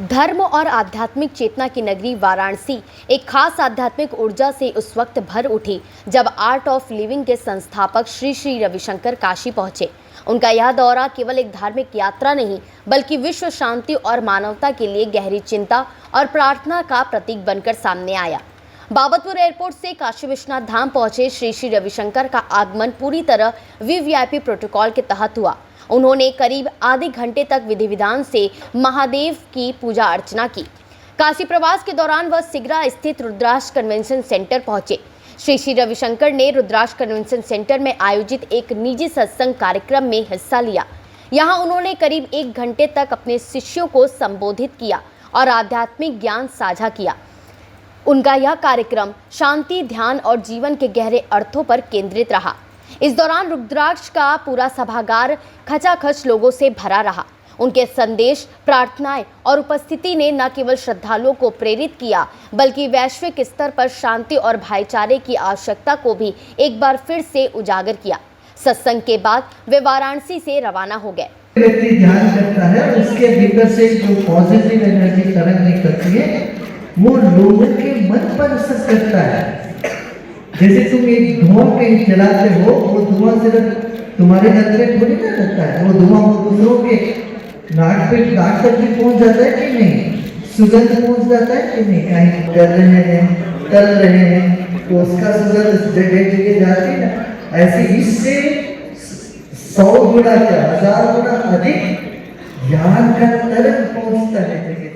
धर्म और आध्यात्मिक चेतना की नगरी वाराणसी एक खास आध्यात्मिक ऊर्जा से उस वक्त भर उठी जब आर्ट ऑफ लिविंग के संस्थापक श्री श्री रविशंकर काशी पहुंचे। उनका यह दौरा केवल एक धार्मिक यात्रा नहीं बल्कि विश्व शांति और मानवता के लिए गहरी चिंता और प्रार्थना का प्रतीक बनकर सामने आया। बाबतपुर एयरपोर्ट से काशी विश्वनाथ धाम पहुंचे श्री श्री रविशंकर का आगमन पूरी तरह वीवीआईपी प्रोटोकॉल के तहत हुआ। उन्होंने करीब आधे घंटे तक विधि विधान से महादेव की पूजा अर्चना की। काशी प्रवास के दौरान वह सिगरा स्थित रुद्राक्ष कन्वेंशन सेंटर पहुंचे। श्री श्री रविशंकर ने रुद्राक्ष कन्वेंशन सेंटर में आयोजित एक निजी सत्संग कार्यक्रम में हिस्सा लिया। यहां उन्होंने करीब 1 घंटे तक अपने शिष्यों को संबोधित किया और आध्यात्मिक ज्ञान साझा किया। उनका यह कार्यक्रम शांति, ध्यान और जीवन के गहरे अर्थों पर केंद्रित रहा। इस दौरान रुद्राक्ष का पूरा सभागार खचाखच लोगों से भरा रहा। उनके संदेश, प्रार्थनाएं और उपस्थिति ने न केवल श्रद्धालुओं को प्रेरित किया बल्कि वैश्विक स्तर पर शांति और भाईचारे की आवश्यकता को भी एक बार फिर से उजागर किया। सत्संग के बाद वे वाराणसी से रवाना हो गए। व्यक्ति ध्यान करता है, उसके भीतर से जो पॉजिटिव एनर्जी तरंग निकलती है वो लोगों के मन पर असर करता है। जैसे तुम एक धुआं कहीं जलाते हो, वो धुआं सिर्फ तुम्हारे घर पे थोड़ी ना लगता है, वो धुआं दूसरों के नाक तक भी पहुंच जाता है कि नहीं, सुगंध पहुंच जाता है कि नहीं। कहीं कर रहे हैं, तल रहे हैं तो उसका सुगंध जगह जगह जाती है ना। ऐसे इससे 100 गुना का 1000 गुना अधिक ज्ञान का तरंग पहुंचता है जगह जगह।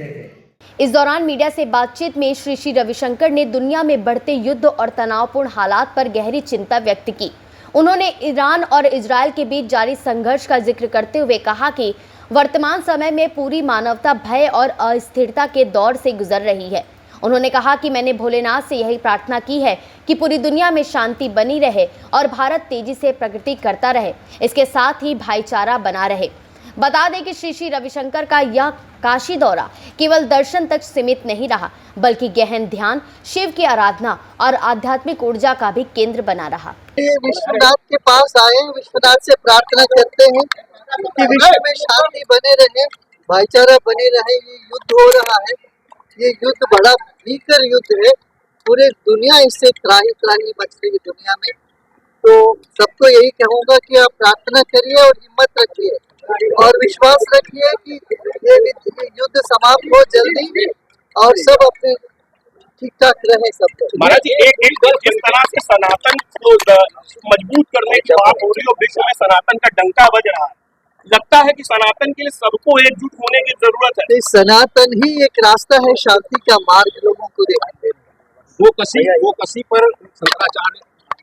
इस दौरान मीडिया से बातचीत में श्री श्री रविशंकर ने दुनिया में बढ़ते युद्ध और तनावपूर्ण हालात पर गहरी चिंता व्यक्त की। उन्होंने ईरान और इजरायल के बीच जारी संघर्ष का जिक्र करते हुए कहा कि वर्तमान समय में पूरी मानवता भय और अस्थिरता के दौर से गुजर रही है। उन्होंने कहा कि मैंने भोलेनाथ से यही प्रार्थना की है कि पूरी दुनिया में शांति बनी रहे और भारत तेजी से प्रगति करता रहे, इसके साथ ही भाईचारा बना रहे। बता दें कि श्री श्री रविशंकर का यह काशी दौरा केवल दर्शन तक सीमित नहीं रहा बल्कि गहन ध्यान, शिव की आराधना और आध्यात्मिक ऊर्जा का भी केंद्र बना रहा। ये विश्वनाथ के पास आए, विश्वनाथ से प्रार्थना करते हैं कि विश्व में शांति बने रहे, भाईचारा बने रहे। ये युद्ध हो रहा है, ये युद्ध बड़ा भीकर युद्ध है, पूरे दुनिया इससे त्राही त्राही मच रही है दुनिया में। तो सबको यही कहूँगा कि आप प्रार्थना करिए और हिम्मत रखिए और विश्वास रखिए कि ये युद्ध समाप्त हो जल्दी और सब अपने ठीक ठाक रहे सब। महाराज जी, एक जिस तरह से सनातन को मजबूत करने की बात हो रही है, विश्व में सनातन का डंका बज रहा है, लगता है कि सनातन के लिए सबको एकजुट होने की जरूरत है। सनातन ही एक रास्ता है शांति का मार्ग लोगों को दिखाते हैं। वो कसी पर शंकराचार्य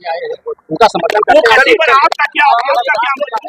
आए हैं, उनका समर्थन करते हैं।